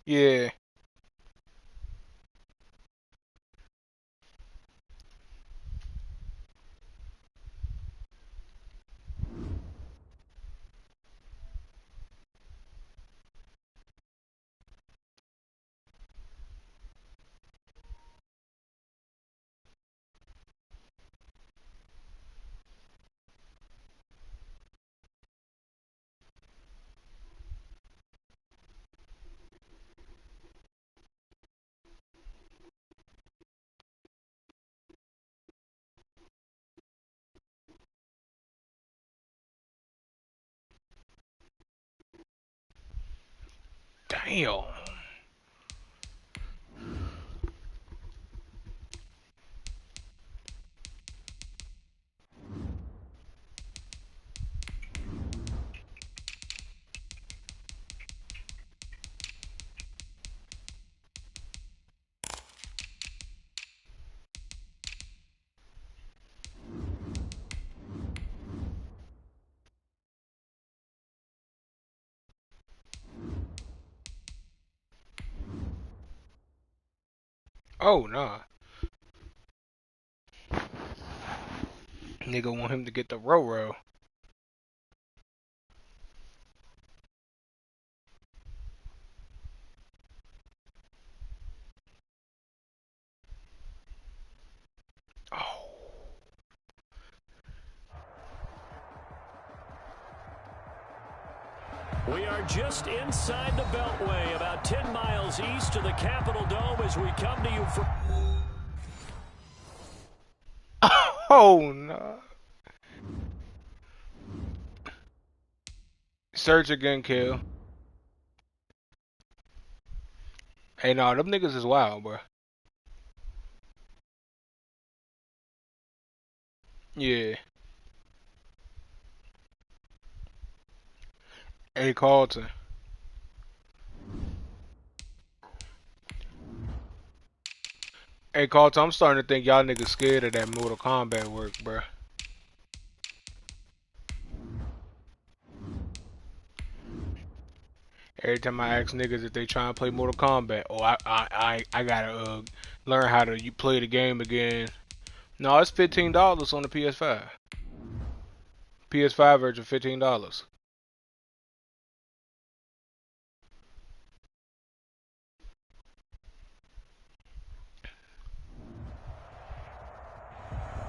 Yeah. Damn. Oh nah. Nigga want him to get the row. Oh. We are just inside the Beltway, about 10 miles east of the Capitol Dome as we come to you from... Oh no. Search again, kill. Hey, nah, them niggas is wild, bro. Yeah. Hey, Carlton. Hey, Carlton, I'm starting to think y'all niggas scared of that Mortal Kombat work, bro. Every time I ask niggas if they trying to play Mortal Kombat, oh, I gotta learn how to you play the game again. No, it's $15 on the PS5. PS5 version, $15.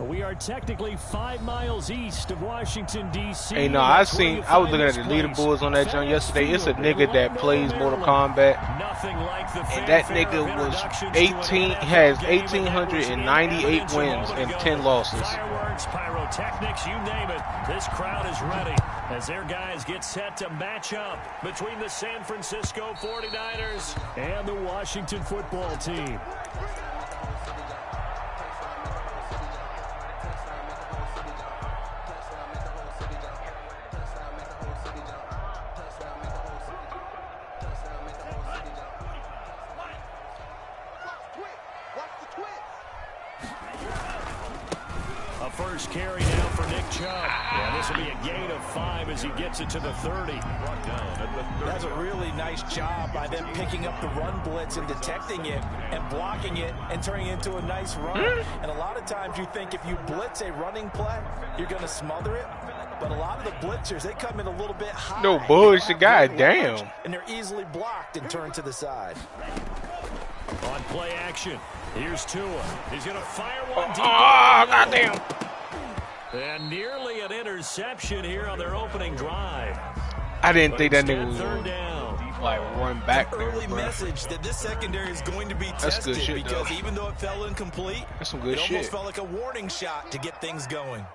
We are technically 5 miles east of Washington, D.C. Hey, no, I was looking at the leaderboards on that joint yesterday. It's a nigga that plays Mortal Kombat, and that nigga was 18, has 1,898 wins and 10 losses. Fireworks, pyrotechnics, you name it. This crowd is ready as their guys get set to match up between the San Francisco 49ers and the Washington football team. First carry now for Nick Chubb. Yeah, this will be a gain of 5 as he gets it to the 30. That's a really nice job by them picking up the run blitz and detecting it and blocking it and turning it into a nice run. And a lot of times you think if you blitz a running play, you're going to smother it. But a lot of the blitzers, they come in a little bit high. No bullshit, goddamn. And they're easily blocked and turned to the side. On play action, here's Tua. He's going to fire one deep. Oh, goddamn. And nearly an interception here on their opening drive. I didn't think that nigga was third down. Like run back there, Early bro. message that this secondary is going to be That's tested good shit, because though. even though it fell incomplete, That's some good it shit. almost felt like a warning shot to get things going.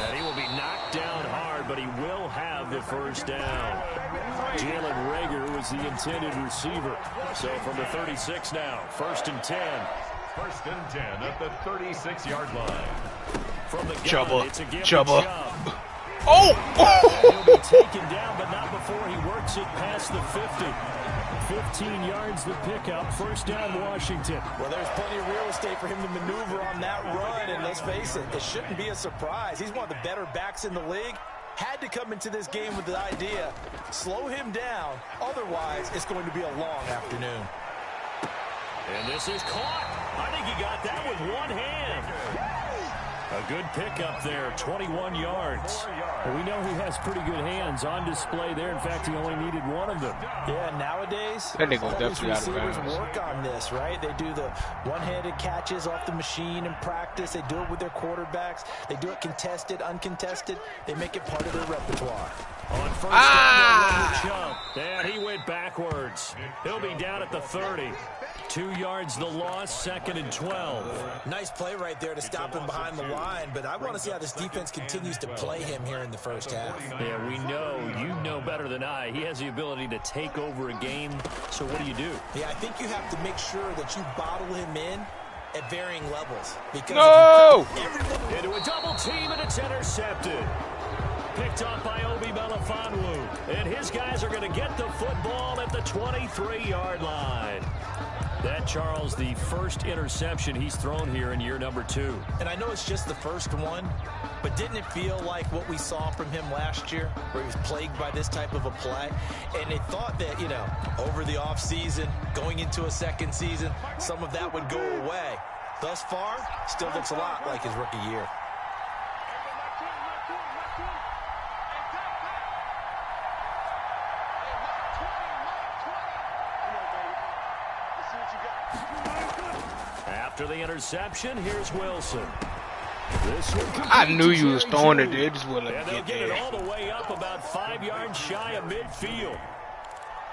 And he will be knocked down hard, but he will have the first down. Jalen Reagor was the intended receiver. So from the 36 now, 1st and 10. 1st and 10 at the 36-yard line. From the gun, it's a gift to Chubba. Chubb. Oh! He'll be taken down, but not before he works it past the 50. 15 yards the pickup. 1st down, Washington. Well, there's plenty of real estate for him to maneuver on that run, and let's face it, it shouldn't be a surprise. He's one of the better backs in the league. had to come into this game with the idea, slow him down, otherwise it's going to be a long afternoon. And this is caught. I think he got that with one hand. A good pickup there, 21 yards. Well, we know he has pretty good hands on display there. In fact, he only needed one of them. Yeah, nowadays, that nigga's all these definitely out of receivers bounds. work on this, right? They do the one-handed catches off the machine in practice. They do it with their quarterbacks. They do it contested, uncontested. They make it part of their repertoire. On first down, Chubb. And he went backwards. He'll be down at the 30. 2 yards the loss, 2nd and 12. Nice play right there to stop him behind the line, but I want to see how this defense continues to play him here in the first half. Yeah, we know, you know better than I, he has the ability to take over a game, so what do? Yeah, I think you have to make sure that you bottle him in at varying levels. Because into a double team, and it's intercepted. Picked up by Obi Melifonwu, and his guys are going to get the football at the 23-yard line. That, Charles, the first interception he's thrown here in year number 2. And I know it's just the first one, but didn't it feel like what we saw from him last year, where he was plagued by this type of a play? And they thought that, you know, over the offseason, going into a second season, some of that would go away. Thus far, still looks a lot like his rookie year. After the interception, here's Wilson. I knew you was throwing it. They just wouldn't And they'll get get it there. all the way up about 5 yards shy of midfield.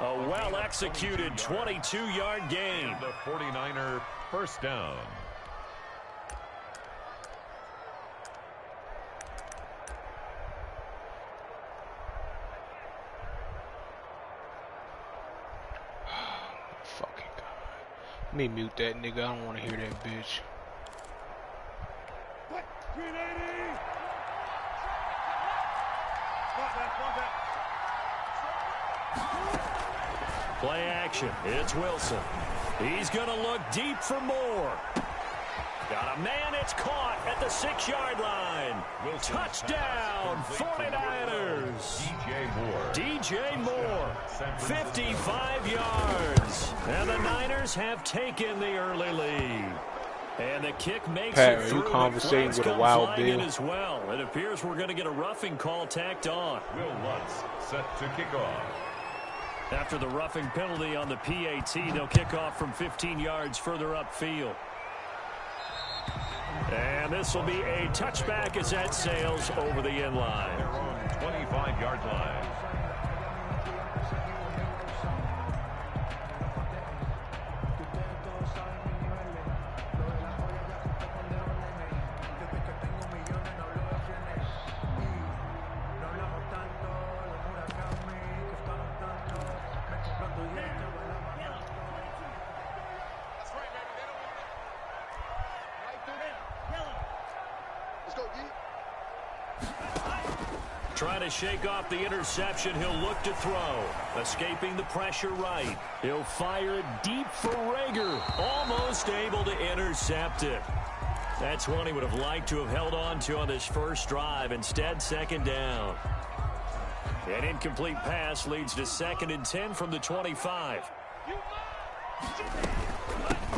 A well-executed 22-yard gain. The 49er first down. Fucking God. Let me mute that nigga. I don't want to hear that bitch. Play action. It's Wilson. He's going to look deep for more. Got a man. It's caught at the 6-yard line. Touchdown, 49ers. DJ Moore, 55 yards. And the Niners have taken the early lead. And the kick makes Pat, it are through. you conversating The with a flags wild come flying in bill? as well. It appears we're going to get a roughing call tacked on. Will Lutz set to kick off. After the roughing penalty on the PAT, they'll kick off from 15 yards further upfield. And this will be a touchback as that sails over the end line. Their own 25-yard line. Trying to shake off the interception, he'll look to throw. Escaping the pressure right. He'll fire it deep for Rager. Almost able to intercept it. That's one he would have liked to have held on to on this first drive. Instead, 2nd down. An incomplete pass leads to 2nd and 10 from the 25.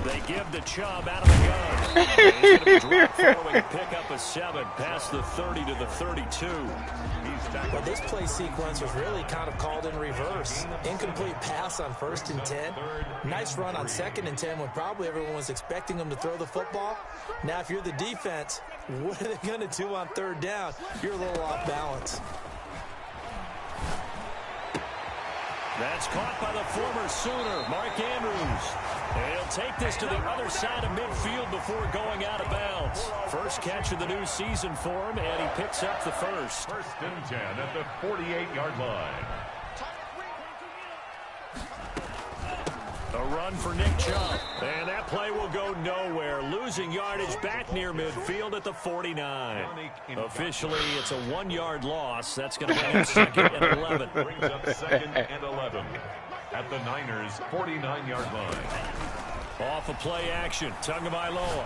They give the Chubb out of the gun. He's going to be dropped following a pickup of 7 past the 30 to the 32. Well, this play sequence was really kind of called in reverse. Incomplete pass on 1st and 10. Nice run on 2nd and 10 when probably everyone was expecting him to throw the football. Now, if you're the defense, what are they going to do on 3rd down? You're a little off balance. That's caught by the former Sooner, Mark Andrews. And he'll take this to the other side of midfield before going out of bounds. First catch of the new season for him, and he picks up the first. 1st and 10 at the 48-yard line. A run for Nick Chubb. And that play will go nowhere. Losing yardage back near midfield at the 49. Officially, it's a 1-yard loss. That's going to bring him 2nd and 11. Brings up 2nd and 11 at the Niners' 49-yard line. Off of play action. Tagovailoa.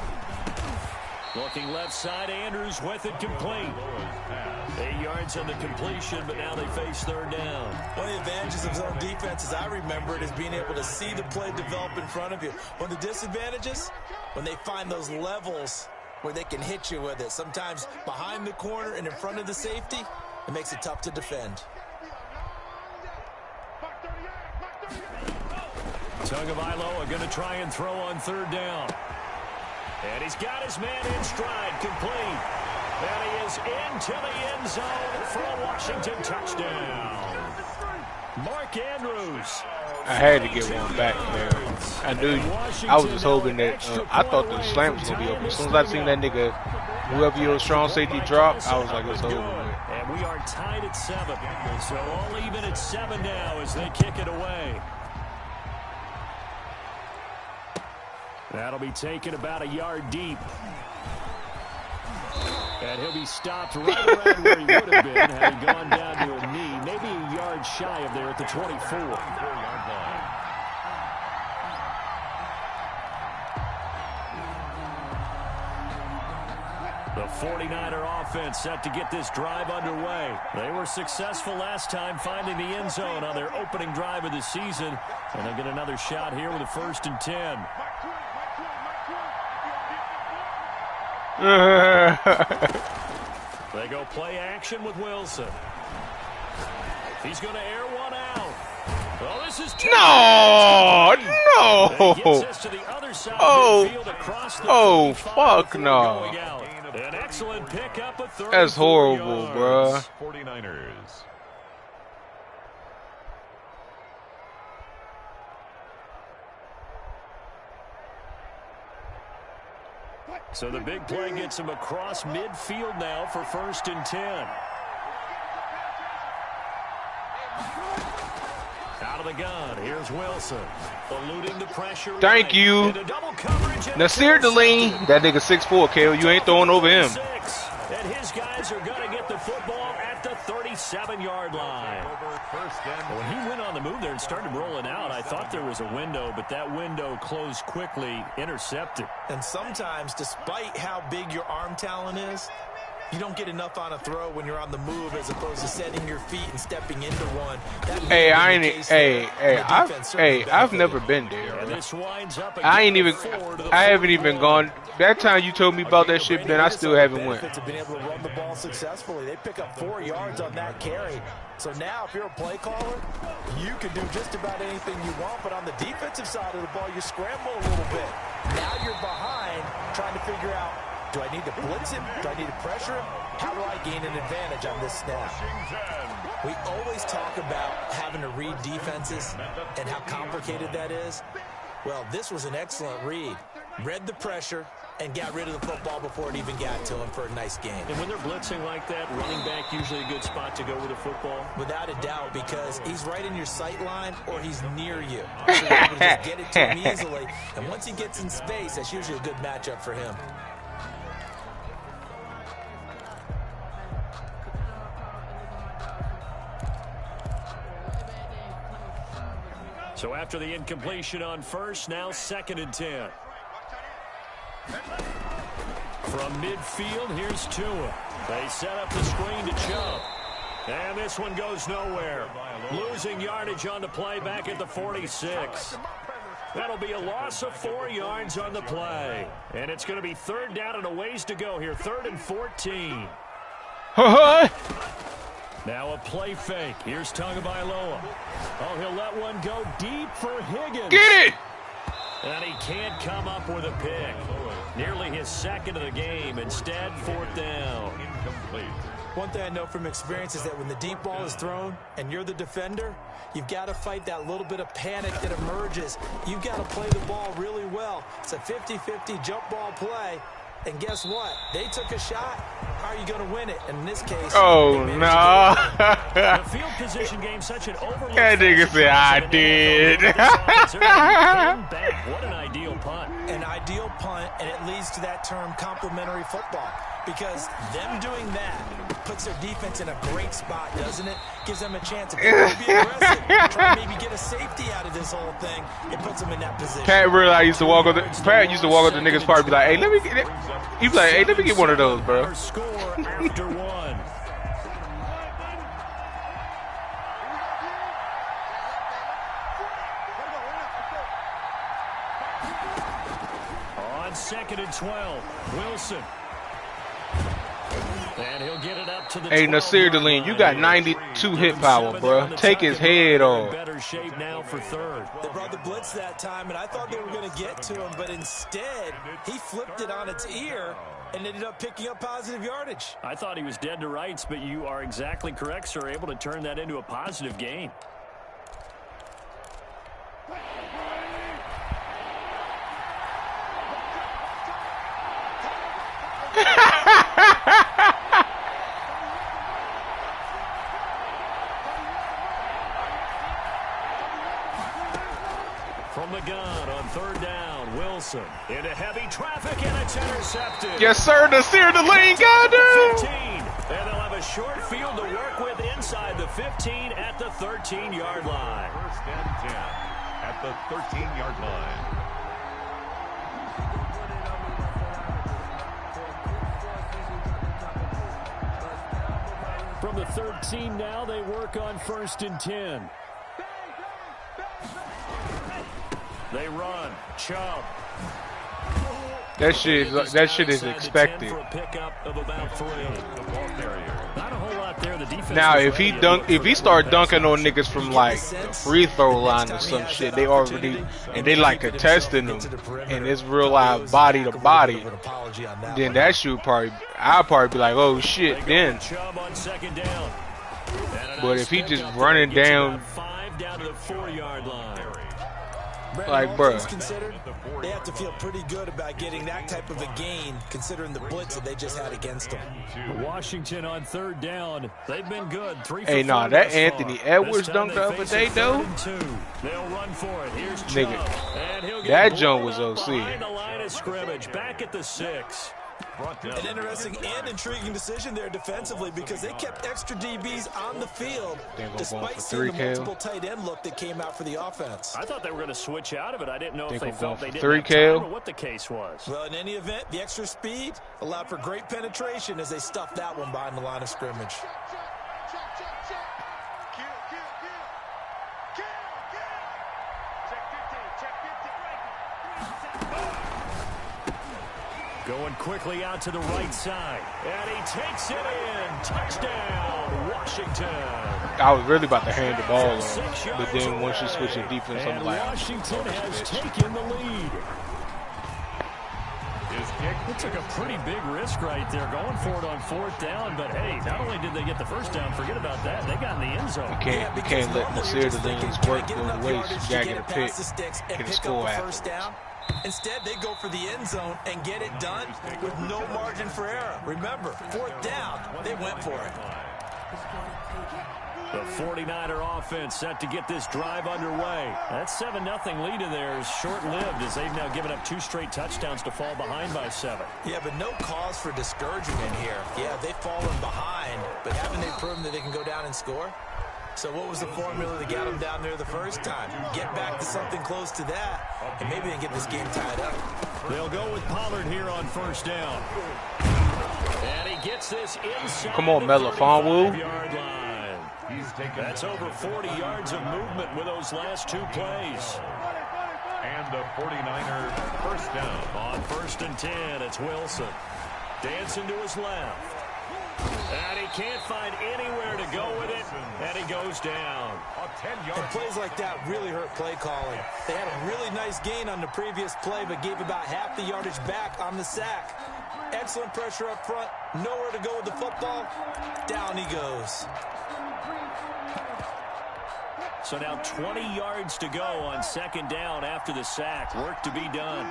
Looking left side, Andrews with it complete. 8 yards on the completion, but now they face third down. One of the advantages of zone defense, as I remember it, is being able to see the play develop in front of you. One of the disadvantages, when they find those levels where they can hit you with it. Sometimes behind the corner and in front of the safety, it makes it tough to defend. Tagovailoa going to try and throw on third down. And he's got his man in stride, complete. And he is into the end zone for a Washington touchdown. Mark Andrews. I had to get one back, man. I knew. I was just hoping that I thought the slant was gonna be open. As soon as I seen that nigga, whoever your strong safety drop, I was like, it's over with. And we are tied at 7. So all even at 7 now as they kick it away. That'll be taken about a yard deep. And he'll be stopped right around where he would have been had he gone down to a knee. Maybe a yard shy of there at the 24. The 49er offense set to get this drive underway. They were successful last time finding the end zone on their opening drive of the season. And they'll get another shot here with a 1st and 10. They go play action with Wilson. He's going to air one out. Well, this is Oh, fuck no. An excellent pickup of 34 That's horrible, yards. bruh. 49ers. So the big play gets him across midfield now for 1st and 10. Out of the gun, here's Wilson. Eluding the pressure. Thank you. Nasir Deline. That nigga 6'4", Kale. You ain't throwing over him. And his guys are going to get the football at the 37-yard line. When he went on the move there and started rolling out, I thought there was a window, but that window closed quickly, intercepted. And sometimes, despite how big your arm talent is, you don't get enough on a throw when you're on the move as opposed to setting your feet and stepping into one. Hey, I've never been there. I haven't even gone. That time you told me about that shit, Ben, I still haven't went. Have been able to run the ball successfully. They pick up 4 yards on that carry. So now, if you're a play caller, you can do just about anything you want. But on the defensive side of the ball, you scramble a little bit. Now you're behind, trying to figure out, do I need to blitz him? Do I need to pressure him? How do I gain an advantage on this snap? We always talk about having to read defenses and how complicated that is. Well, this was an excellent read. Read the pressure and got rid of the football before it even got to him for a nice game. And when they're blitzing like that, running back usually a good spot to go with the football? Without a doubt, because he's right in your sight line or he's near you. So you're able to just get it to him easily. And once he gets in space, that's usually a good matchup for him. So after the incompletion on 1st, now 2nd and 10. From midfield, here's Tua. They set up the screen to Chubb. And this one goes nowhere. Losing yardage on the play back at the 46. That'll be a loss of 4 yards on the play. And it's going to be 3rd down and a ways to go here. 3rd and 14. Now a play fake. Here's Tagovailoa. Oh, he'll let one go deep for Higgins. Get it! And he can't come up with a pick. Nearly his 2nd of the game. Instead, 4th down. One thing I know from experience is that when the deep ball is thrown and you're the defender, you've got to fight that little bit of panic that emerges. You've got to play the ball really well. It's a 50-50 jump ball play. And guess what? They took a shot. How are you going to win it? And in this case, oh, no. The field position game, such an overload. That nigga said, I did. What an ideal punt. An ideal punt, and it leads to that term complimentary football. because them doing that puts their defense in a great spot, doesn't it? Gives them a chance to be aggressive, try to maybe get a safety out of this whole thing. It puts them in that position. Pat used to walk up the niggas party, be like, hey, let me get it. He be like, hey, let me get one of those, bro. Score after one. On 2nd and 12, Wilson. And he'll get it up to the Hey, Nasir Deline, you got 92 hit power, bro. Take his head off. Better shape now for third. They brought the blitz that time, and I thought they were going to get to him, but instead, he flipped it on its ear and ended up picking up positive yardage. I thought he was dead to rights, but you are exactly correct, sir. Able to turn that into a positive gain. From the gun on 3rd down, Wilson into heavy traffic, and it's intercepted. Yes, sir, Nasir Deline got it. 15, and they'll have a short field to work with inside the 15 at the 13-yard line. 1st and 10 at the 13-yard line. From the 13 now, they work on 1st and 10. They run. Chubb. That shit is expected. For a pickup of about 3. The ball carrier. Not a whole lot there. The defense Now, was if ready. he start dunking on niggas from like the free throw line or some shit, they already and they like contesting them, and it's real live body to body. Then that should I'll probably be like, oh shit, then. Chubb on 2nd down. But if he just running down, 5 down to the 4-yard line. like, all bruh. things considered, they have to feel pretty good about getting that type of a gain, considering the blitz that they just had against them. Washington on 3rd down. They've been good. 3 for Hey, 4 nah, that thus Anthony far. Edwards This time dunked they the other face day, a 3rd though. and 2. They'll run for it. Here's Nigga, Chubb. And he'll get that joint blown was up OC. behind the line of scrimmage. Back at the 6. An interesting and intriguing decision there defensively, because they kept extra DBs on the field They gonna go despite for seeing the 3K. multiple tight end look that came out for the offense. I thought they were going to switch out of it. I didn't know They if they gonna felt go they for didn't have 3K. time or what the case was. Well, in any event, the extra speed allowed for great penetration as they stuffed that one behind the line of scrimmage. Going quickly out to the right side. And he takes it in. Touchdown, Washington. I was really about to hand the ball off, but then once you switch your defense, I'm And like, Washington has bitch. taken the lead. His kick It took a pretty big risk right there, going for it on 4th down. But hey, not only did they get the 1st down, forget about that, they got in the end zone. You can't let Nasir Deline's work go to waste. You gotta get a pick, get a score after. Down. Instead, they go for the end zone and get it done with no margin for error. Remember, 4th down, they went for it. The 49er offense set to get this drive underway. That 7-0 lead of theirs short-lived as they've now given up 2 straight touchdowns to fall behind by 7. Yeah, but no cause for discouragement here. Yeah, they've fallen behind, but haven't they proven that they can go down and score? So what was the formula that got them down there the first time? Get back to something close to that, and maybe they can get this game tied up. They'll go with Pollard here on 1st down. And he gets this inside. Come on, Melifonwu. 35-yard line. He's taken That's over 40 yards of movement with those last 2 plays. and the 49ers 1st down. On 1st and 10, it's Wilson. Dancing to his left. And he can't find anywhere to go with it, and he goes down. A 10-yard And plays like that really hurt play calling. They had a really nice gain on the previous play, but gave about half the yardage back on the sack. Excellent pressure up front. Nowhere to go with the football. Down he goes. So now 20 yards to go on 2nd down after the sack. Work to be done.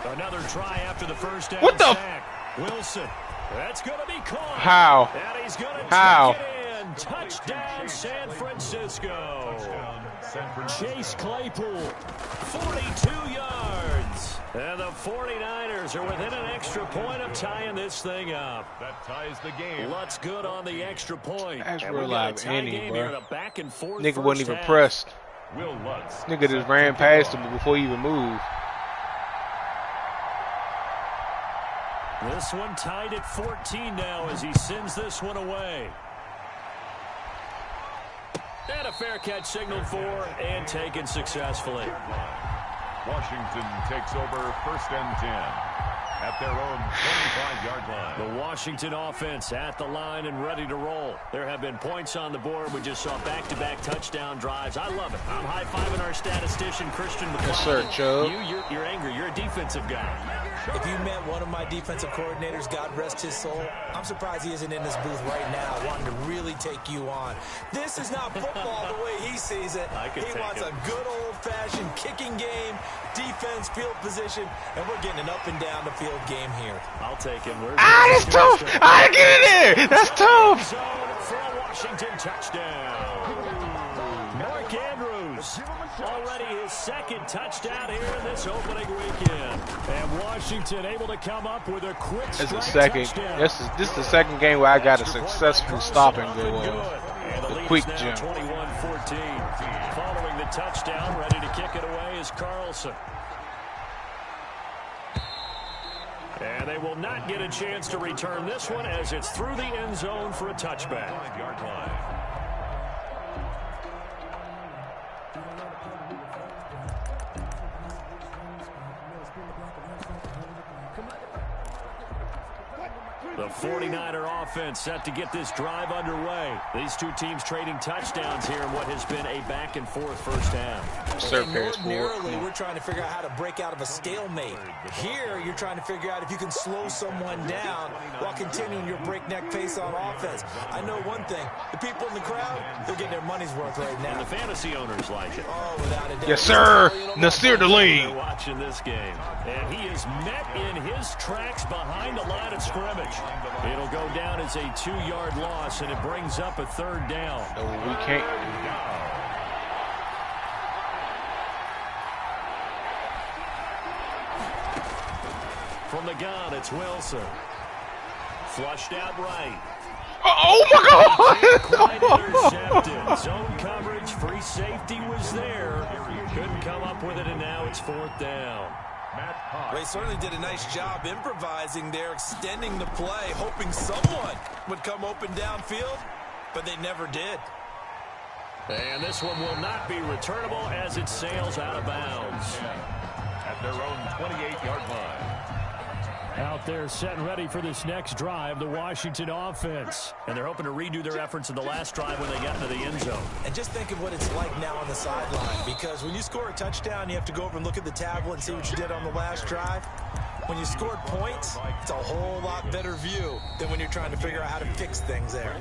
Another try after the 1st down. What the sack. Wilson. That's going to be caught. How? And he's going to How? take it in. and touchdown San Francisco. Chase Claypool, 42 yards. And the 49ers are within an extra point of tying this thing up. That ties the game. Looks good on the extra point. That's And real we've got a live tie inning, game bro. here in a back and forth Nigga wasn't even half. pressed. Will Lutz. Nigga just ran past him before he even moved. This one tied at 14 now as he sends this one away. And a fair catch signaled for and taken successfully. Washington takes over 1st and 10 at their own 25-yard line. The Washington offense at the line and ready to roll. There have been points on the board. We just saw back-to-back touchdown drives. I love it. I'm high-fiving our statistician, Christian McClellan. Yes, sir, Chubb. You're angry. You're a defensive guy. If you met one of my defensive coordinators, God rest his soul, I'm surprised he isn't in this booth right now wanting to really take you on. This is not football the way he sees it. He wants a good old-fashioned kicking game, defense, field position, and we're getting an up-and-down the field game here. I'll take him. That's tough. I get in there. That's tough. Zone for a Washington touchdown. Mark Andrews, already his second touchdown here in this opening weekend. And Washington able to come up with a quick This is strike the second. touchdown. This is the second game where I got a successful stop and go And on. the The lead quick is now jump. 21-14. Following the touchdown, ready to kick it away is Carlson. And they will not get a chance to return this one as it's through the end zone for a touchback. 5-yard line. The 49er offense set to get this drive underway. These two teams trading touchdowns here in what has been a back-and-forth first half. Sir, And Paris ordinarily, Ford. we're trying to figure out how to break out of a stalemate. Here, you're trying to figure out if you can slow someone down while continuing your breakneck pace on offense. I know one thing. The people in the crowd, they're getting their money's worth right And now. the fantasy owners like it. Oh, without a doubt. Yes, sir. Nasir the They're lead. watching this game. And he is met in his tracks behind the line of scrimmage. It'll go down as a 2-yard loss, and it brings up a third down. No, we can't. From the gun, it's Wilson. Flushed out right. Oh my Quite God! intercepted. Zone coverage, free safety was there. Couldn't come up with it, and now it's 4th down. They certainly did a nice job improvising there, extending the play, hoping someone would come open downfield, but they never did. And this one will not be returnable as it sails out of bounds. At their own 28-yard line. Out there set and ready for this next drive, the Washington offense. And they're hoping to redo their efforts in the last drive when they got into the end zone. And just think of what it's like now on the sideline, because when you score a touchdown, you have to go over and look at the tablet and see what you did on the last drive. When you scored points, it's a whole lot better view than when you're trying to figure out how to fix things there.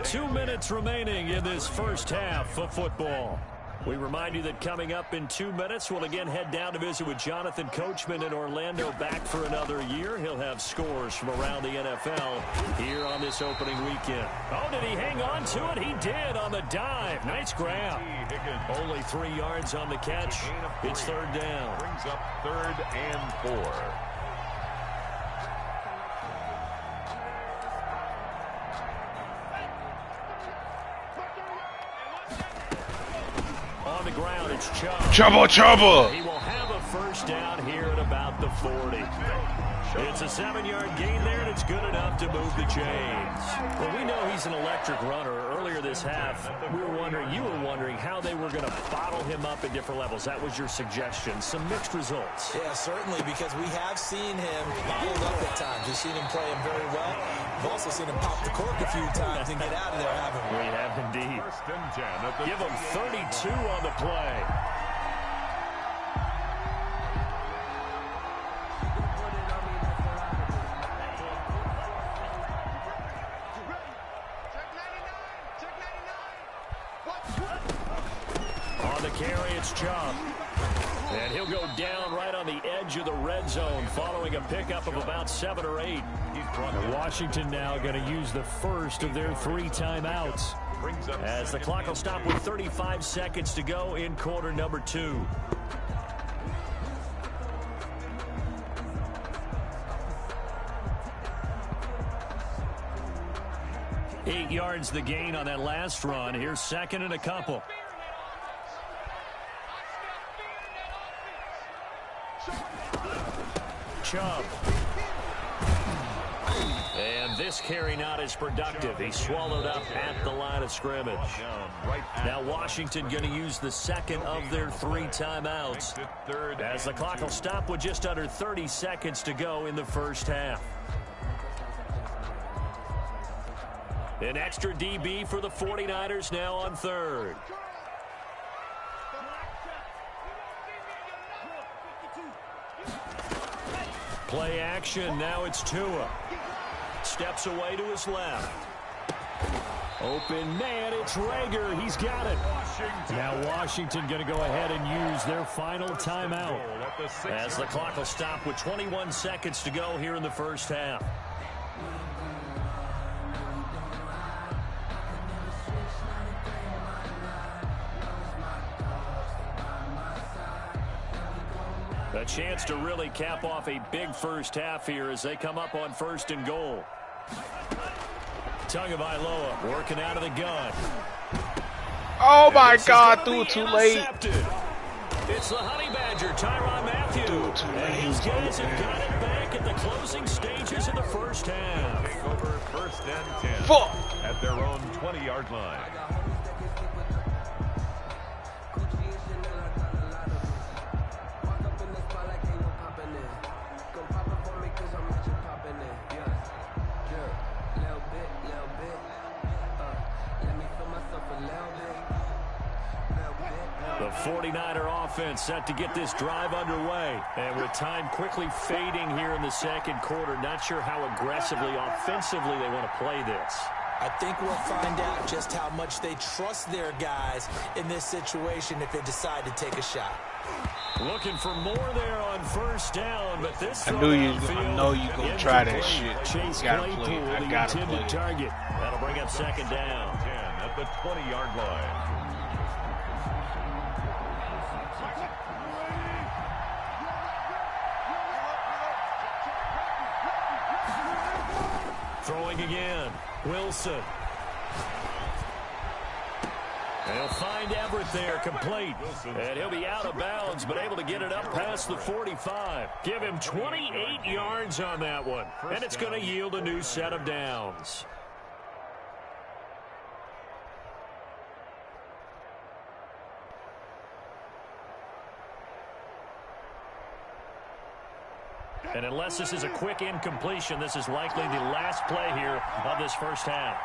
2 minutes remaining in this first half of football. We remind you that coming up in 2 minutes, we'll again head down to visit with Jonathan Coachman in Orlando, back for another year. He'll have scores from around the NFL here on this opening weekend. Oh, did he hang on to it? He did on the dive. Nice grab. Only 3 yards on the catch. It's third down. Brings up 3rd and 4. On the ground, it's Chubb. Trouble. He will have a first down here at about the 40. It's a 7-yard gain there, and it's good enough to move the chains. Well, we know he's an electric runner. Earlier this half, you were wondering how they were going to bottle him up at different levels. That was your suggestion. Some mixed results. Yeah, certainly, because we have seen him bottled up at times. We've seen him play him very well. We've also seen him pop the cork a few times and get out of there, haven't we? We have indeed. 1st and 10 at the Give him 32 on the play. On the carry, it's Chubb. And he'll go down right on the edge of the red zone following a pickup of about 7 or 8. Washington now going to use the first of their 3 timeouts, as the clock will stop with 35 seconds to go in quarter number 2. 8 yards the gain on that last run. Here's 2nd and a couple. Chubb. And this carry not as productive. He swallowed up at the line of scrimmage. Now Washington going to use the 2nd of their 3 timeouts, as the clock will stop with just under 30 seconds to go in the first half. An extra DB for the 49ers now on 3rd. Play action. Now it's Tua. Steps away to his left. Open man. It's Rager. He's got it. Now Washington going to go ahead and use their final timeout, as the clock will stop with 21 seconds to go here in the first half. A chance to really cap off a big first half here as they come up on 1st and goal. Tagovailoa working out of the gun. Oh my God, threw it too late. It's the Honey Badger, Tyrann Mathieu. And these guys have got it back at the closing stages of the first half. Take over 1st and 10 Fuck. at their own 20-yard line. The 49er offense set to get this drive underway. And with time quickly fading here in the 2nd quarter, not sure how aggressively, offensively they want to play this. I think we'll find out just how much they trust their guys in this situation if they decide to take a shot. Looking for more there on 1st down, but this I know you gonna try that shit. Chase Gotta Claypool, play. I the gotta intended play. target. That'll bring up 2nd down. 10 at the 20-yard line. Throwing again. Wilson. They'll find Everett there, complete. And he'll be out of bounds, but able to get it up past the 45. Give him 28 yards on that one. And it's going to yield a new set of downs. And unless this is a quick incompletion, this is likely the last play here of this first half.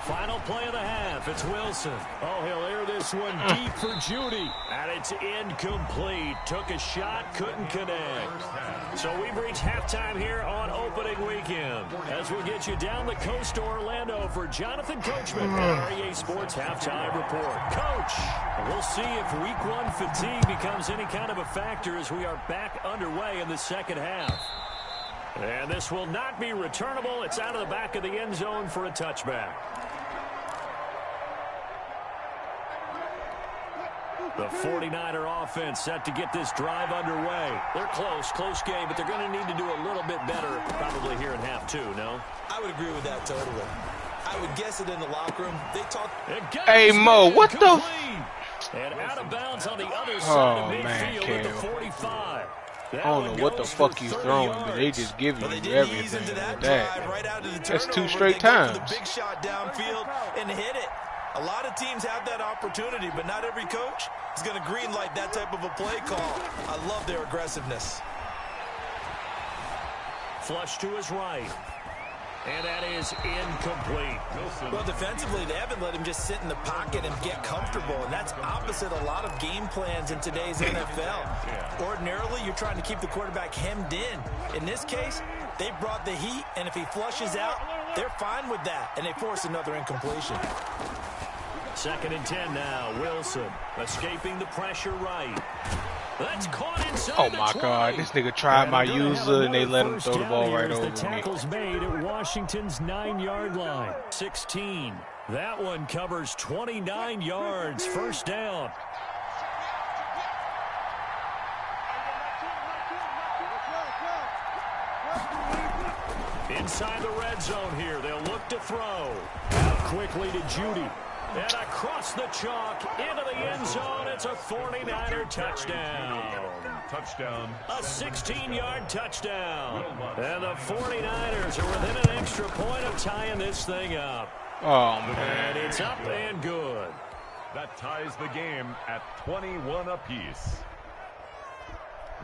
Final play of the half. It's Wilson. Oh, he'll air this one deep for Judy. And it's incomplete. Took a shot, couldn't connect. So we've reached halftime here on opening weekend. As we'll get you down the coast to Orlando for Jonathan Coachman at REA Sports Halftime Report. Coach, we'll see if week 1 fatigue becomes any kind of a factor as we are back underway in the second half. And this will not be returnable. It's out of the back of the end zone for a touchback. The 49er offense set to get this drive underway. They're close game, but they're going to need to do a little bit better probably here in half 2, no? I would agree with that totally. I would guess it in the locker room. They talk. Hey, Mo, what the? And out of bounds on the other side of midfield at the 45. I don't know what the fuck he's throwing, but they just give you everything with that. That's 2 straight times. Big shot downfield and hit it. A lot of teams have that opportunity, but not every coach is going to greenlight that type of a play call. I love their aggressiveness. Flush to his right. And that is incomplete. Well, defensively, they haven't let him just sit in the pocket and get comfortable, and that's opposite a lot of game plans in today's NFL. Ordinarily, you're trying to keep the quarterback hemmed in. In this case, they brought the heat, and if he flushes out, they're fine with that, and they force another incompletion. 2nd and 10 now. Wilson escaping the pressure right. That's caught inside Oh the my 20. God, this nigga tried my user and they let him throw the ball right over The me. tackle's made at Washington's 9-yard line. 16. That one covers 29 yards. First down. Inside the red zone here. They'll look to throw. Out quickly to Judy. And across the chalk into the end zone. It's a 49er touchdown. Touchdown. A 16-yard touchdown. And the 49ers are within an extra point of tying this thing up. Oh, man. And it's up and good. That ties the game at 21 apiece.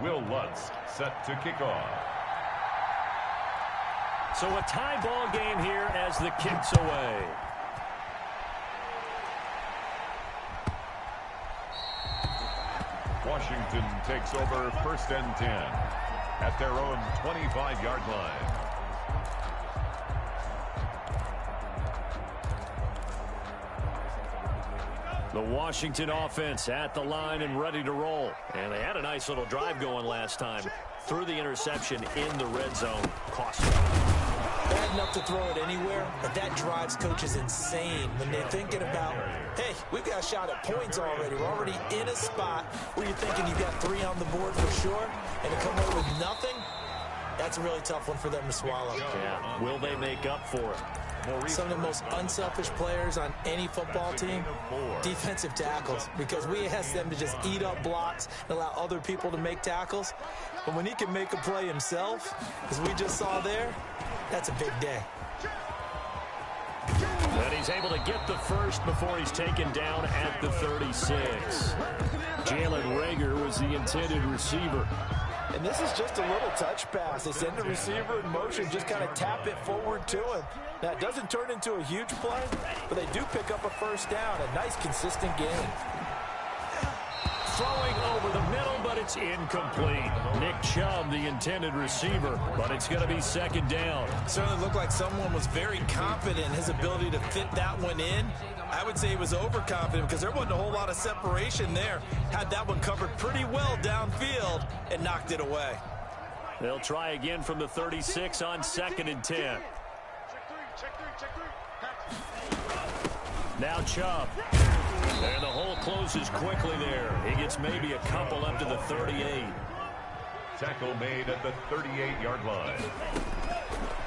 Will Lutz set to kick off. So a tie ball game here as the kick's away. Washington takes over 1st and 10 at their own 25-yard line. The Washington offense at the line and ready to roll. And they had a nice little drive going last time. Threw the interception in the red zone. Cost them. Bad enough to throw it anywhere, but that drives coaches insane when they're thinking about, hey, we've got a shot at points already. We're already in a spot where you're thinking you've got 3 on the board for sure, and to come away with nothing, that's a really tough one for them to swallow. Yeah, will they make up for it? Some of the most unselfish players on any football team, defensive tackles, because we ask them to just eat up blocks and allow other people to make tackles. But when he can make a play himself, as we just saw there, that's a big day. And he's able to get the first before he's taken down at the 36. Jalen Reagor was the intended receiver. And this is just a little touch pass. They send the receiver in motion, just kind of tap it forward to him. Now, it doesn't turn into a huge play, but they do pick up a first down. A nice, consistent game. Throwing over the middle, but it's incomplete. Nick Chubb, the intended receiver, but it's going to be 2nd down. Certainly looked like someone was very confident in his ability to fit that one in. I would say he was overconfident because there wasn't a whole lot of separation there. Had that one covered pretty well downfield and knocked it away. They'll try again from the 36 on 2nd and 10. Now Chubb. And the hole closes quickly there. He gets maybe a couple up to the 38. Tackle made at the 38-yard line.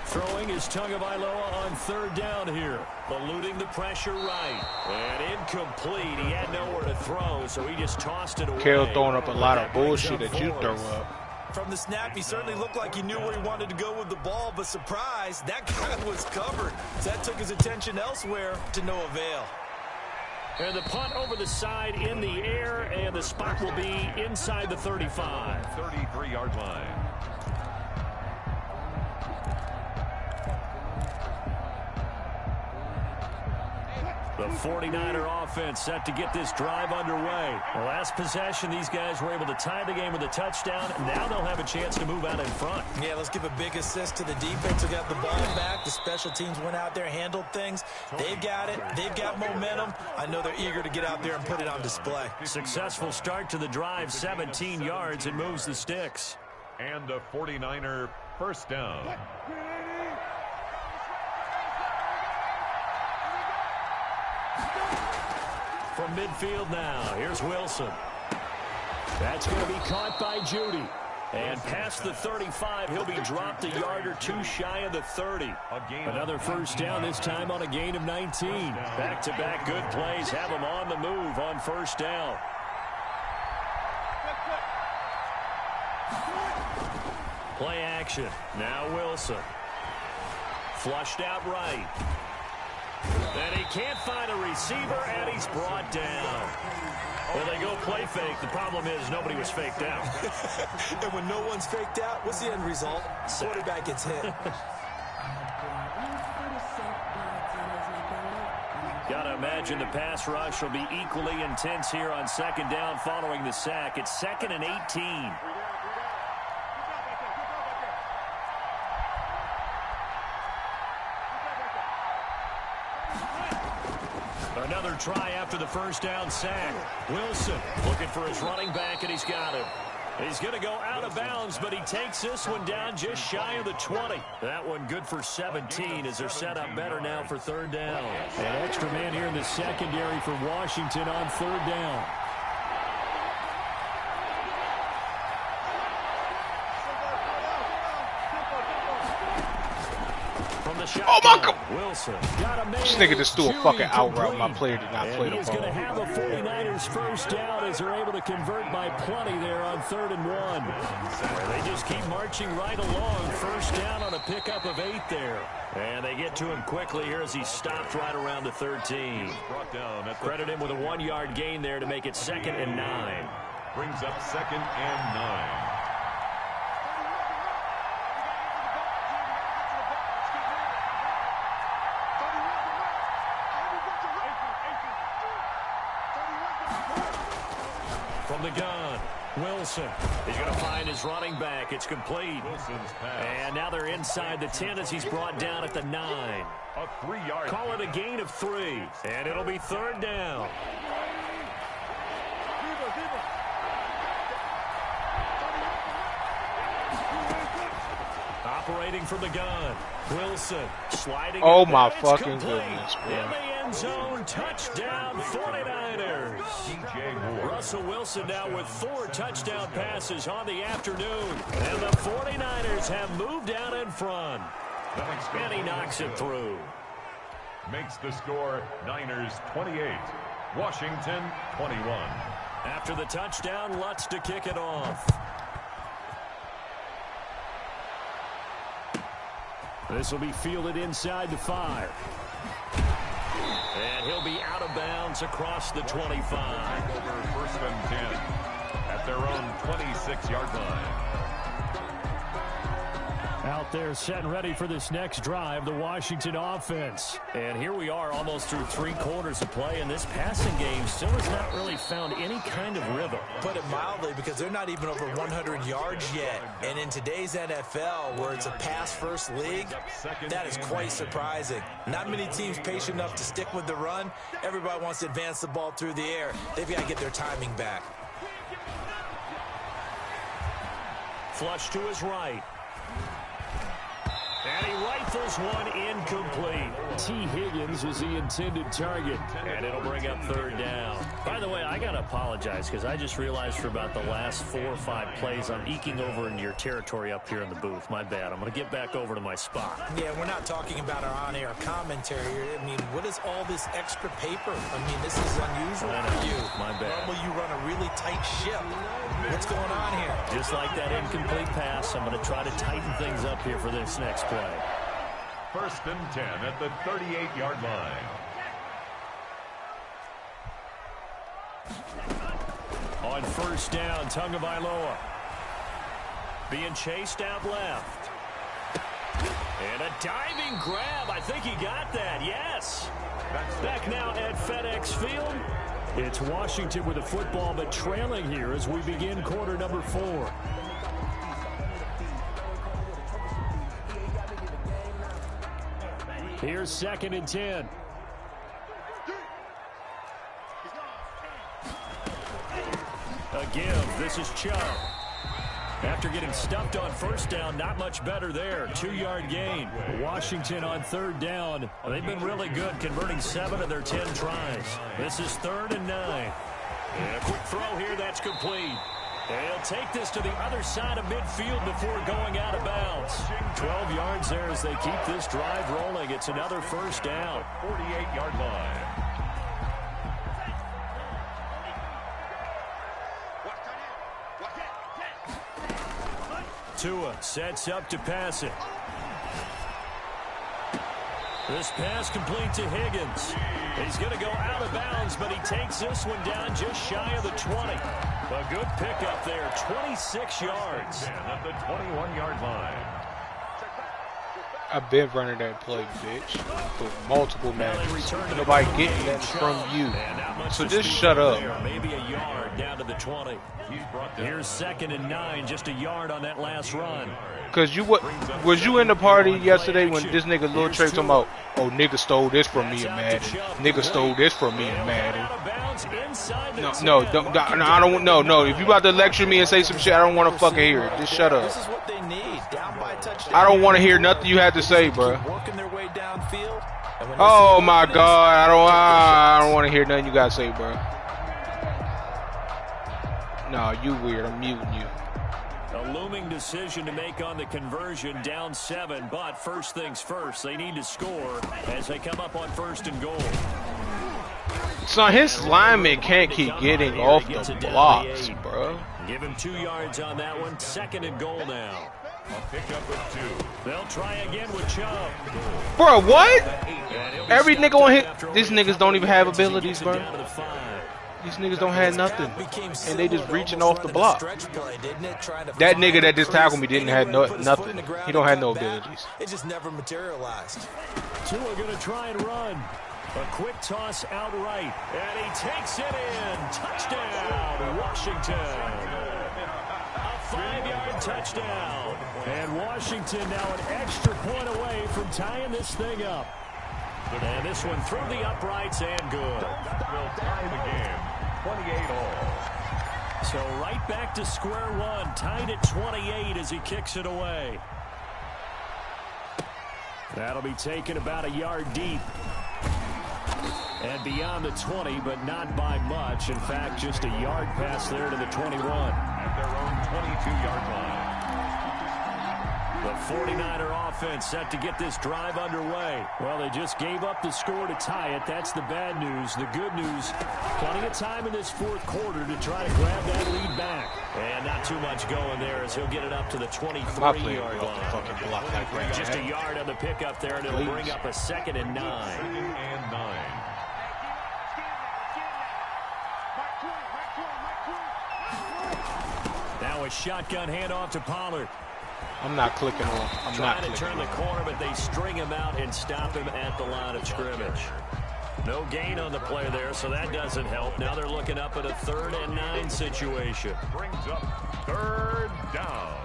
Throwing is Tagovailoa on 3rd down here. Eluding the pressure right. And incomplete. He had nowhere to throw, so he just tossed it away. Kale throwing up a lot of bullshit that you throw up. From the snap, he certainly looked like he knew where he wanted to go with the ball, but surprise, that guy was covered. So that took his attention elsewhere to no avail. And the punt over the side in the air, and the spot will be inside the 35. 33-yard line. The 49er offense set to get this drive underway. The last possession, these guys were able to tie the game with a touchdown. Now they'll have a chance to move out in front. Yeah, let's give a big assist to the defense who got the ball back. The special teams went out there, handled things. They've got it. They've got momentum. I know they're eager to get out there and put it on display. Successful start to the drive, 17 yards, and moves the sticks. And a 49er first down. From midfield now, here's Wilson. That's going to be caught by Judy. And past the 35, he'll be dropped a yard or two shy of the 30. Another first down, this time on a gain of 19. Back-to-back good plays have him on the move on first down. Play action. Now Wilson. Flushed out right. And he can't find a receiver, and he's brought down. Well, they go play fake. The problem is nobody was faked out. And when no one's faked out, what's the end result? Quarterback gets hit. Got to imagine the pass rush will be equally intense here on 2nd down following the sack. It's 2nd and 18. Another try after the first down sack. Wilson looking for his running back, and he's got him. He's going to go out of bounds, but he takes this one down just shy of the 20. That one good for 17 as they're set up better now for third down. An extra man here in the secondary for Washington on third down. Oh my God! Wilson. This nigga just threw a fucking out route. My player did not play the He's ball. going to have a 49ers first down as they're able to convert by plenty there on 3rd and 1. They just keep marching right along. First down on a pickup of 8 there. And they get to him quickly here as he stopped right around the 13. Credit him with a 1-yard gain there to make it 2nd and 9. Brings up 2nd and 9. From the gun, Wilson. He's going to find his running back. It's complete. And now they're inside the 10 as he's brought down at the 9. A 3-yard. Call it a gain of 3. And it'll be 3rd down. Operating from the gun. Wilson sliding. Oh my fucking goodness, bro. In the end zone, touchdown 49ers. Russell Wilson now with 4 touchdown passes on the afternoon. And the 49ers have moved out in front. And he knocks it through. Makes the score Niners 28, Washington 21. After the touchdown, Lutz to kick it off. This will be fielded inside the 5. And he'll be out of bounds across the 25. Over 1st and 10 at their own 26-yard line. Out there set and ready for this next drive, the Washington offense. And here we are almost through 3 quarters of play, and this passing game still has not really found any kind of rhythm. Put it mildly, because they're not even over 100 yards yet. And in today's NFL, where it's a pass-first league, that is quite surprising. Not many teams patient enough to stick with the run. Everybody wants to advance the ball through the air. They've got to get their timing back. Flush to his right. And he rifles one incomplete. T. Higgins was the intended target. And it'll bring up 3rd down. By the way, I got to apologize because I just realized for about the last 4 or 5 plays I'm eking over into your territory up here in the booth. My bad. I'm going to get back over to my spot. Yeah, we're not talking about our on-air commentary here. I mean, what is all this extra paper? I mean, this is unusual for you. My bad. Normally you run a really tight ship. What's going on here? Just like that incomplete pass, I'm going to try to tighten things up here for this next play. 1st and 10 at the 38-yard line. On 1st down, Tagovailoa being chased out left. And a diving grab. I think he got that. Yes. Back now at FedEx Field. It's Washington with the football, but trailing here as we begin quarter number 4. Here's 2nd and 10. A give. This is Chubb. After getting stuffed on 1st down, not much better there. 2-yard gain. Washington on 3rd down. They've been really good, converting 7 of their 10 tries. This is 3rd and 9. And a quick throw here, that's complete. They'll take this to the other side of midfield before going out of bounds. 12 yards there as they keep this drive rolling. It's another 1st down. 48-yard line. Tua sets up to pass it. This pass complete to Higgins. He's going to go out of bounds, but he takes this one down just shy of the 20. A good pickup there, 26 yards. At the 21-yard line. I've been running that play, bitch, for multiple matches. Nobody getting that from you. So just shut up. Maybe a yard down to the 20. Here's 2nd and 9, just a yard on that last run. Cause was you in the party yesterday when this nigga Lil Trey talking about, oh, nigga stole this from me in Madden. Nigga stole this from me in Madden. No, I don't. No. If you about to lecture me and say some shit, I don't want to fucking hear it. Just shut up. This is what they need. Down by a touchdown. I don't want to hear nothing you had to say, bro. Oh my God, I don't want to hear nothing you gotta say, bro. No, you weird. I'm muting you. A looming decision to make on the conversion, down 7, but first things first, they need to score as they come up on 1st and goal. So his lineman can't keep getting off the blocks, bro. Give him 2 yards on that one, 2nd and goal now. They'll try again with Chubb. Bro, what? Every nigga on hit. These niggas don't even have abilities, bro. These niggas don't have nothing, and they just reaching off the block. That nigga that just tackled me didn't have nothing. He don't have no abilities. It just never materialized. Tua gonna try and run. A quick toss outright, and he takes it in. Touchdown, Washington. A 5-yard touchdown. And Washington now an extra point away from tying this thing up. And this one through the uprights and good. Will tie the game, 28 all. So right back to square one, tied at 28 as he kicks it away. That'll be taken about a yard deep. And beyond the 20, but not by much. In fact, just a yard pass there to the 21. At their own 22-yard line. The 49er offense set to get this drive underway. Well, they just gave up the score to tie it. That's the bad news. The good news, plenty of time in this 4th quarter to try to grab that lead back. And not too much going there as he'll get it up to the 23-yard line. Fucking block like that. Just a yard on the pickup there, and it'll bring up a 2nd and 9. 2nd and 9. Now a shotgun handoff to Pollard. I'm not clicking on. I'm not trying to turn the corner, but they string him out and stop him at the line of scrimmage. No gain on the play there, so that doesn't help. Now they're looking up at a 3rd and 9 situation. Brings up 3rd down.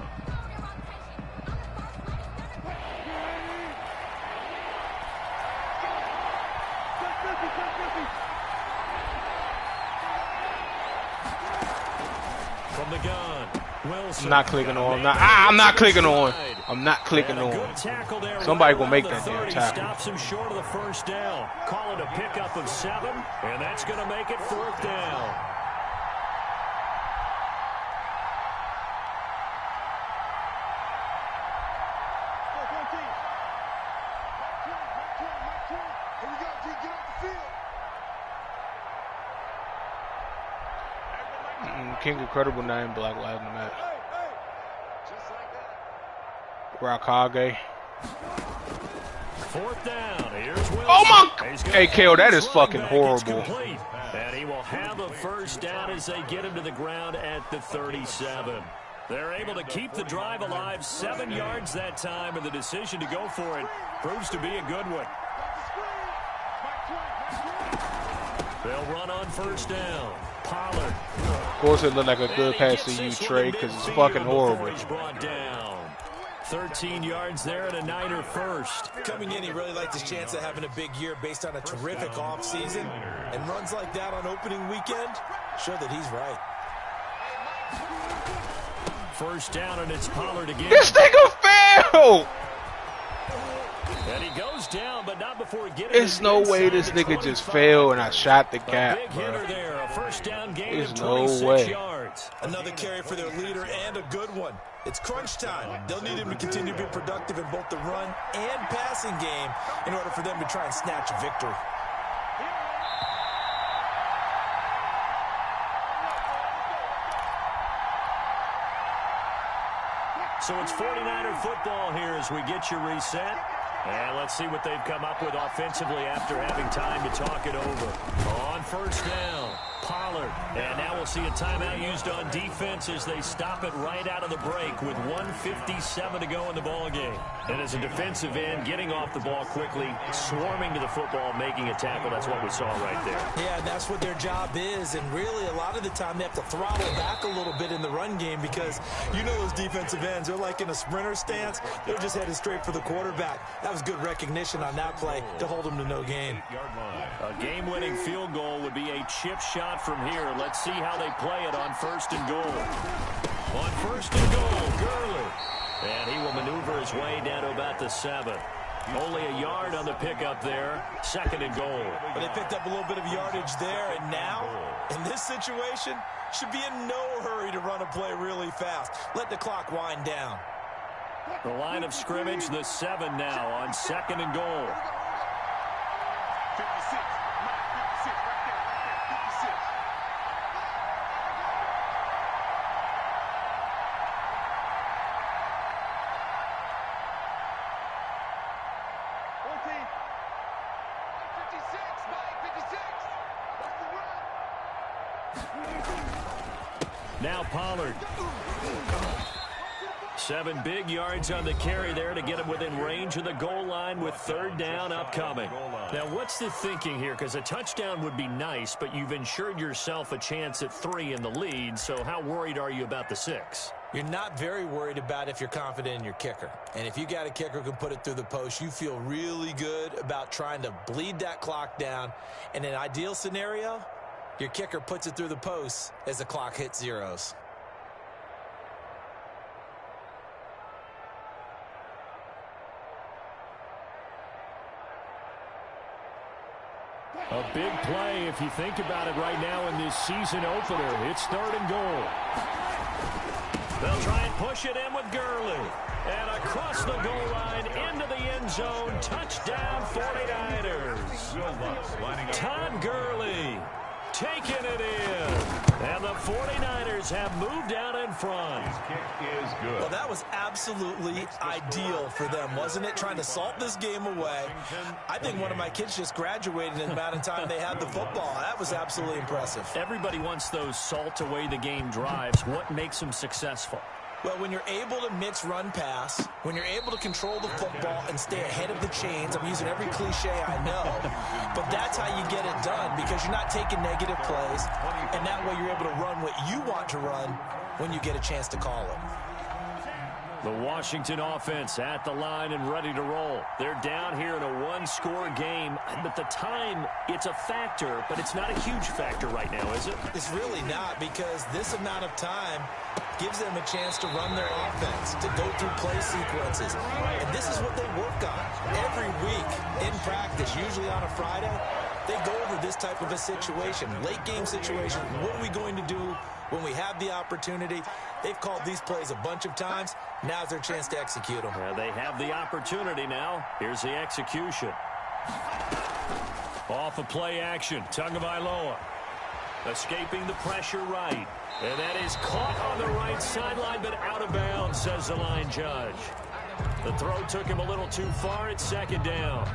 From the gun, Wilson. I'm not clicking on. I'm not clicking on. I'm not clicking on. Somebody gonna make that damn tackle. Stops him short of the 1st down. Call it a pickup of 7, and that's going to make it 4th down. King Incredible name, Black Lives Matter. Rakage. 4th down. Here's Wilson. Oh my! Hey, Kale, that is fucking horrible. And he will have a 1st down as they get him to the ground at the 37. They're able to keep the drive alive, 7 yards that time, and the decision to go for it proves to be a good one. They'll run on 1st down. Pollard. Of course, it looked like a good pass to you, Trey, because it's fucking horrible. 13 yards there and a Niner first. Coming in, he really liked his chance of having a big year based on a terrific offseason. And runs like that on opening weekend show that he's right. 1st down, and it's Pollard again. This nigga failed! And he goes down, but not before getting. There's no way this nigga just failed and I shot the gap, big bro. hitter there, a 1st down gain There's of no 26 way. yards. Another carry for their leader and a good one. It's crunch time. They'll need him to continue to be productive in both the run and passing game in order for them to try and snatch a victory. So it's 49er football here as we get you reset. And let's see what they've come up with offensively after having time to talk it over. On 1st down. Pollard. And now we'll see a timeout used on defense as they stop it right out of the break with 1:57 to go in the ball game. And as a defensive end, getting off the ball quickly, swarming to the football, making a tackle, that's what we saw right there. Yeah, that's what their job is. And really, a lot of the time, they have to throttle back a little bit in the run game because you know those defensive ends, they're like in a sprinter stance. They're just headed straight for the quarterback. That was good recognition on that play to hold them to no gain. A game-winning field goal would be a chip shot from here. Let's see how they play it on 1st and goal. On 1st and goal, Gurley. And he will maneuver his way down to about the 7. Only a yard on the pickup there. 2nd and goal. But they picked up a little bit of yardage there, and now, in this situation, should be in no hurry to run a play really fast. Let the clock wind down. The line of scrimmage, the 7 now on 2nd and goal. Now Pollard. 7 big yards on the carry there to get him within range of the goal line with 3rd down upcoming. Now, what's the thinking here? Because a touchdown would be nice, but you've ensured yourself a chance at 3 in the lead, so how worried are you about the 6? You're not very worried about if you're confident in your kicker. And if you got a kicker who can put it through the post, you feel really good about trying to bleed that clock down. In an ideal scenario, your kicker puts it through the post as the clock hits zeros. A big play, if you think about it right now in this season opener. It's 3rd and goal. They'll try and push it in with Gurley. And across the goal line, into the end zone. Touchdown, 49ers. Todd Gurley taking it in. And the 49ers have moved out in front. His kick is good. Well, that was absolutely ideal for them, wasn't it? Trying to salt this game away. I think one of my kids just graduated in the amount of time they had the football. That was absolutely impressive. Everybody wants those salt away the game drives. What makes them successful? Well, when you're able to mix run pass, when you're able to control the football and stay ahead of the chains, I'm using every cliche I know, but that's how you get it done because you're not taking negative plays, and that way you're able to run what you want to run when you get a chance to call it. The Washington offense at the line and ready to roll. They're down here in a one-score game, but the time, it's a factor, but it's not a huge factor right now, is it? It's really not, because this amount of time gives them a chance to run their offense, to go through play sequences. And this is what they work on every week in practice, usually on a Friday. They go over this type of a situation, late game situation. What are we going to do when we have the opportunity? They've called these plays a bunch of times. Now's their chance to execute them. Yeah, they have the opportunity now. Here's the execution. Off of play action, Tagovailoa escaping the pressure right. And that is caught on the right sideline, but out of bounds, says the line judge. The throw took him a little too far. It's 2nd down.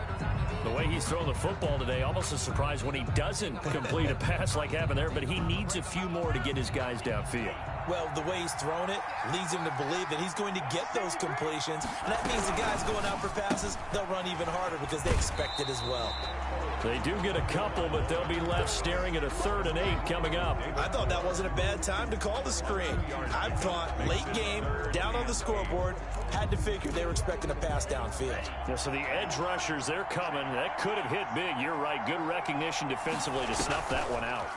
The way he's throwing the football today, almost a surprise when he doesn't complete a pass like happened there, but he needs a few more to get his guys downfield. Well, the way he's thrown it leads him to believe that he's going to get those completions. And that means the guys going out for passes, they'll run even harder because they expect it as well. They do get a couple, but they'll be left staring at a 3rd and 8 coming up. I thought that wasn't a bad time to call the screen. I thought late game, down on the scoreboard, had to figure they were expecting a pass downfield. Yeah, so the edge rushers, they're coming. That could have hit big. You're right. Good recognition defensively to snuff that one out.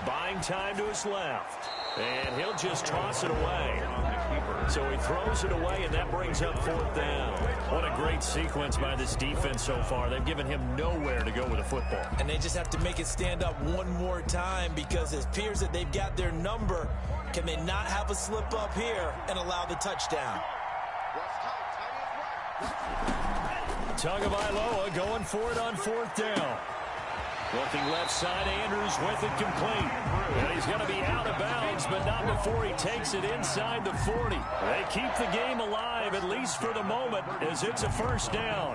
Buying time to his left. And he'll just toss it away. So he throws it away, and that brings up 4th down. What a great sequence by this defense so far. They've given him nowhere to go with the football. And they just have to make it stand up one more time because it appears that they've got their number. Can they not have a slip up here and allow the touchdown? Tagovailoa going for it on 4th down. Looking left side, Andrews with it complete. And he's going to be out of bounds, but not before he takes it inside the 40. They keep the game alive, at least for the moment, as it's a 1st down.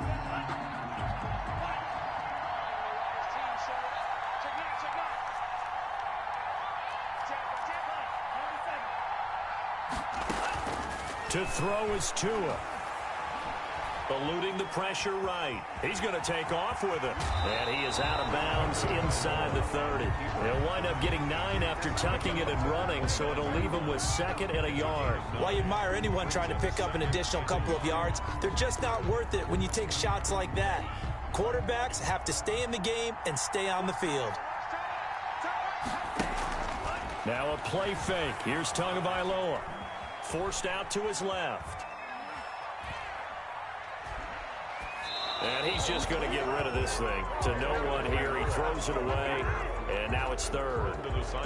To throw is Tua. Eluding the pressure right. He's going to take off with it. And he is out of bounds inside the 30. He'll wind up getting 9 after tucking it and running, so it'll leave him with 2nd and a yard. While you admire anyone trying to pick up an additional couple of yards, they're just not worth it when you take shots like that. Quarterbacks have to stay in the game and stay on the field. Now a play fake. Here's Tagovailoa. Forced out to his left. And he's just going to get rid of this thing. To no one here. He throws it away. And now it's 3rd.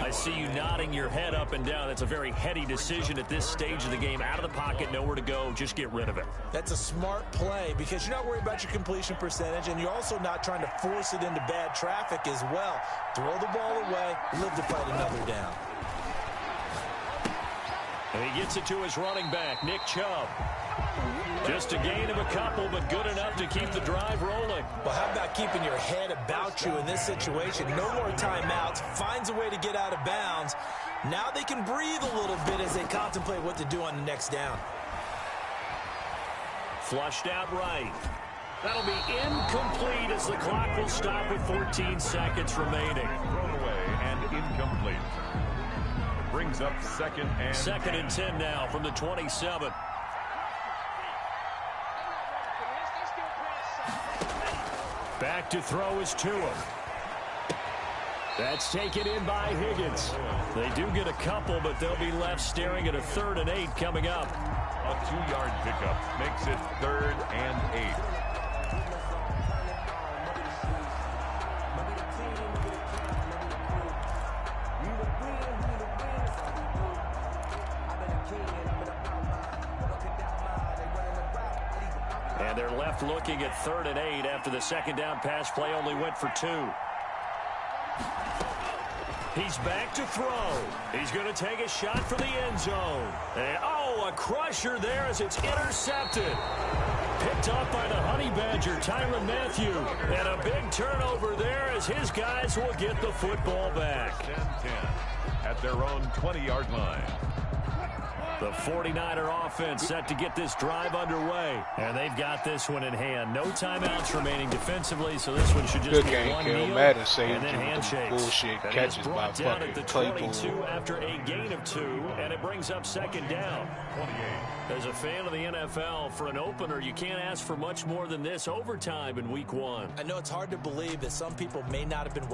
I see you nodding your head up and down. That's a very heady decision at this stage of the game. Out of the pocket, nowhere to go. Just get rid of it. That's a smart play because you're not worried about your completion percentage, and you're also not trying to force it into bad traffic as well. Throw the ball away, live to fight another down. And he gets it to his running back, Nick Chubb. Just a gain of a couple, but good enough to keep the drive rolling. Well, how about keeping your head about you in this situation? No more timeouts. Finds a way to get out of bounds. Now they can breathe a little bit as they contemplate what to do on the next down. Flushed out right. That'll be incomplete as the clock will stop with 14 seconds remaining. Thrown away and incomplete. Brings up 2nd and 2nd and 10 now from the 27. Back to throw is Tua. That's taken in by Higgins. They do get a couple, but they'll be left staring at a 3rd and 8 coming up. a 2-yard pickup makes it 3rd and 8. And they're left looking at 3rd and 8 after the 2nd down pass play only went for 2. He's back to throw. He's going to take a shot for the end zone. And, a crusher there as it's intercepted. Picked off by the Honey Badger, Tyrann Mathieu. And a big turnover there as his guys will get the football back. 10-10 at their own 20-yard line. The 49er offense set to get this drive underway. And they've got this one in hand. No timeouts remaining defensively, so this one should just good be game, one Kill. meal Madden saved and then you with handshakes. the bullshit And catches he's by brought down fucking at the Claypool. 22 after a gain of 2, and it brings up 2nd down. 28. As a fan of the NFL, for an opener, you can't ask for much more than this overtime in Week 1. I know it's hard to believe that some people may not have been watching.